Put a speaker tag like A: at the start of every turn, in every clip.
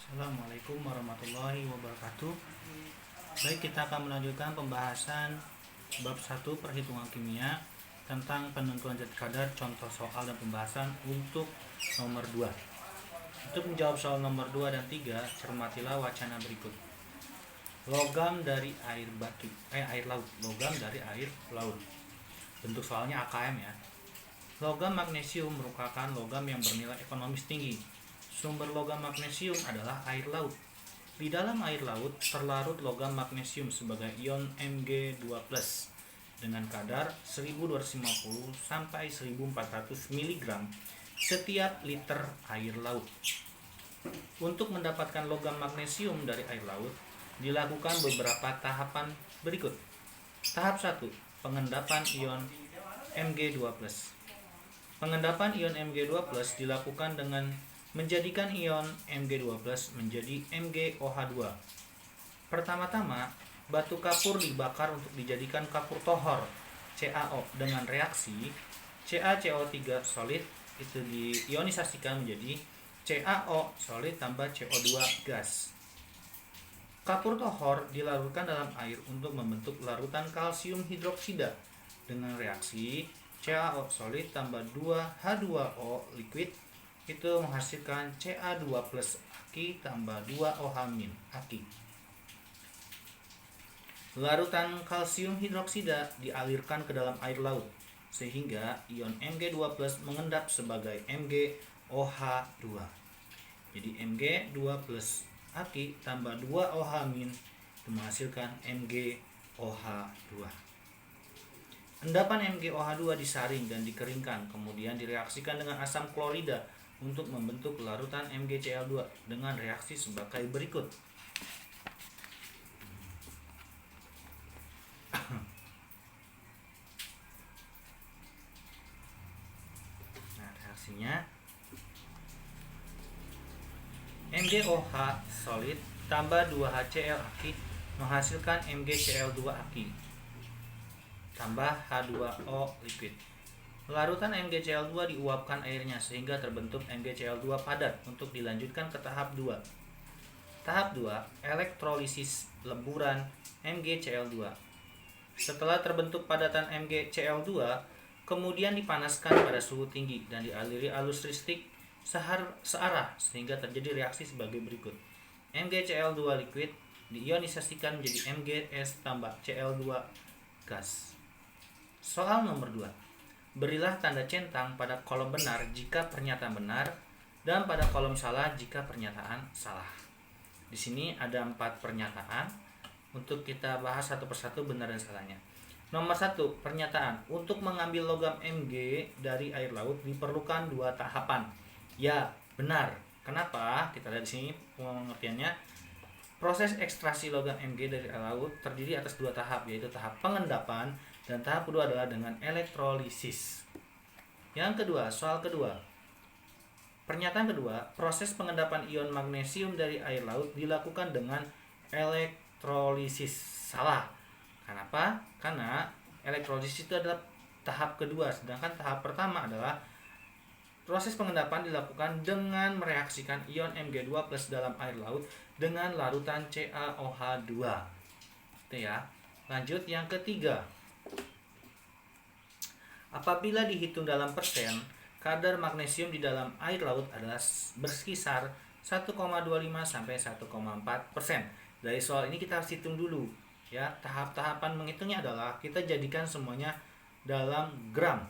A: Assalamualaikum warahmatullahi wabarakatuh. Baik, kita akan melanjutkan pembahasan bab 1 perhitungan kimia tentang penentuan zat kadar, contoh soal dan pembahasan untuk nomor 2. Untuk menjawab soal nomor 2 dan 3, cermatilah wacana berikut. Logam dari air laut. Logam dari air laut. Bentuk soalnya AKM ya. Logam magnesium merupakan logam yang bernilai ekonomis tinggi. Sumber logam magnesium adalah air laut. Di dalam air laut terlarut logam magnesium sebagai ion Mg2+ dengan kadar 1250 sampai 1400 mg setiap liter air laut. Untuk mendapatkan logam magnesium dari air laut dilakukan beberapa tahapan berikut. Tahap 1, pengendapan ion Mg2+. Pengendapan ion Mg2+ dilakukan dengan menjadikan ion Mg2+ menjadi MgOH2. Pertama-tama, batu kapur dibakar untuk dijadikan kapur tohor CaO dengan reaksi CaCO3 solid itu diionisasikan menjadi CaO solid tambah CO2 gas. Kapur tohor dilarutkan dalam air untuk membentuk larutan kalsium hidroksida dengan reaksi CaO solid tambah 2H2O liquid itu menghasilkan Ca2+ Aki tambah 2OH- Aki. Larutan kalsium hidroksida dialirkan ke dalam air laut sehingga ion Mg2+ mengendap sebagai MgOH2. Jadi Mg2+ Aki tambah 2OH- itu menghasilkan MgOH2. Endapan MgOH2 disaring dan dikeringkan, kemudian direaksikan dengan asam klorida untuk membentuk larutan MgCl2 dengan reaksi sebagai berikut. Nah, reaksinya MgOH solid tambah 2HCl Aki menghasilkan MgCl2 Aki tambah H2O liquid. Larutan MgCl2 diuapkan airnya sehingga terbentuk MgCl2 padat untuk dilanjutkan ke tahap 2. Tahap 2, elektrolisis leburan MgCl2. Setelah terbentuk padatan MgCl2, kemudian dipanaskan pada suhu tinggi dan dialiri arus listrik searah sehingga terjadi reaksi sebagai berikut. MgCl2 liquid diionisasikan menjadi Mgs tambah Cl2 gas. Soal nomor 2. Berilah tanda centang pada kolom benar jika pernyataan benar dan pada kolom salah jika pernyataan salah. Di sini ada 4 pernyataan. Untuk kita bahas satu persatu benar dan salahnya. Nomor 1, pernyataan. Untuk mengambil logam Mg dari air laut diperlukan 2 tahapan. Ya, benar. Kenapa? Kita lihat di sini pengertiannya. Proses ekstraksi logam Mg dari air laut terdiri atas 2 tahap, yaitu tahap pengendapan dan tahap kedua adalah dengan elektrolisis. Yang kedua, soal kedua. Pernyataan kedua, proses pengendapan ion magnesium dari air laut dilakukan dengan elektrolisis. Salah. Kenapa? Karena elektrolisis itu adalah tahap kedua, sedangkan tahap pertama adalah proses pengendapan dilakukan dengan mereaksikan ion Mg2+ dalam air laut dengan larutan CaOH2. Itu ya. Lanjut yang ketiga. Apabila dihitung dalam persen, kadar magnesium di dalam air laut adalah berkisar 1,25 sampai 1,4%. Dari soal ini kita harus hitung dulu ya. Tahap-tahapan menghitungnya adalah kita jadikan semuanya dalam gram.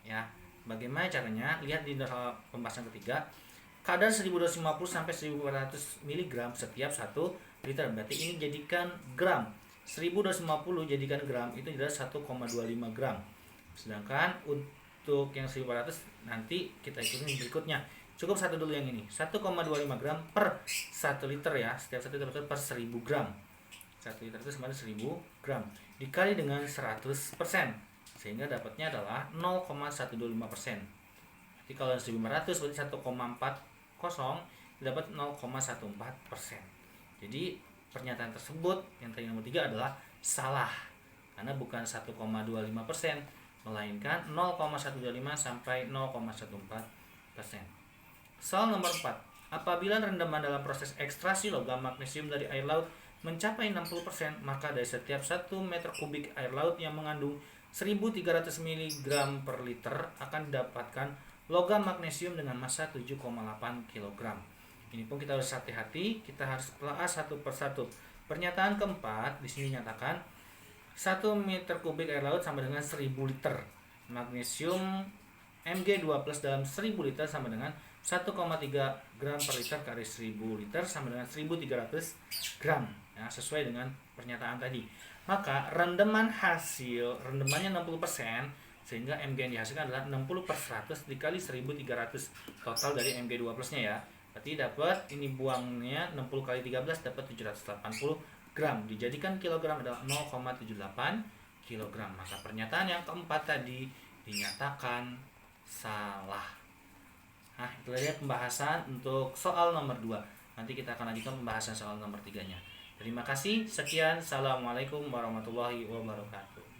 A: Ya. Bagaimana caranya? Lihat di pembahasan ketiga. Kadar 1250 sampai 1400 mg setiap 1 liter. Berarti ini jadikan gram. 1250 jadikan gram itu adalah 1,25 gram. Sedangkan untuk yang 1400 nanti kita ikutin berikutnya. Cukup satu dulu yang ini. 1,25 gram per 1 liter ya. Setiap 1 liter per 1000 gram. 1 liter itu sama 1000 gram. Dikali dengan 100%. Sehingga dapatnya adalah 0,125%. Jadi kalau 1500 berarti 1,40 dapat 0,14%. Jadi pernyataan tersebut yang tadi nomor 3 adalah salah. Karena bukan 1,25%. Melainkan 0,125 sampai 0,14%. Soal nomor 4. Apabila rendaman dalam proses ekstraksi logam magnesium dari air laut mencapai 60%, maka dari setiap 1 meter kubik air laut yang mengandung 1300 mg per liter akan didapatkan logam magnesium dengan massa 7,8 kg. Ini pun kita harus hati-hati, kita harus telah satu persatu. Pernyataan keempat di sini nyatakan 1 meter kubik air laut sama dengan 1000 liter. Magnesium Mg2+ dalam 1000 liter sama dengan 1,3 gram per liter kali 1000 liter sama dengan 1300 gram, ya, sesuai dengan pernyataan tadi. Maka rendamannya 60%, sehingga Mg yang dihasilkan adalah 60/100 dikali 1300 total dari Mg2+ nya, ya. Berarti dapat, ini buangnya 60 kali 13 dapat 780 gram. Dijadikan kilogram adalah 0,78 kilogram. Maka pernyataan yang keempat tadi dinyatakan salah. Nah, itu dia pembahasan untuk soal nomor 2. Nanti kita akan lanjutkan pembahasan soal nomor 3-nya. Terima kasih. Sekian. Assalamualaikum warahmatullahi wabarakatuh.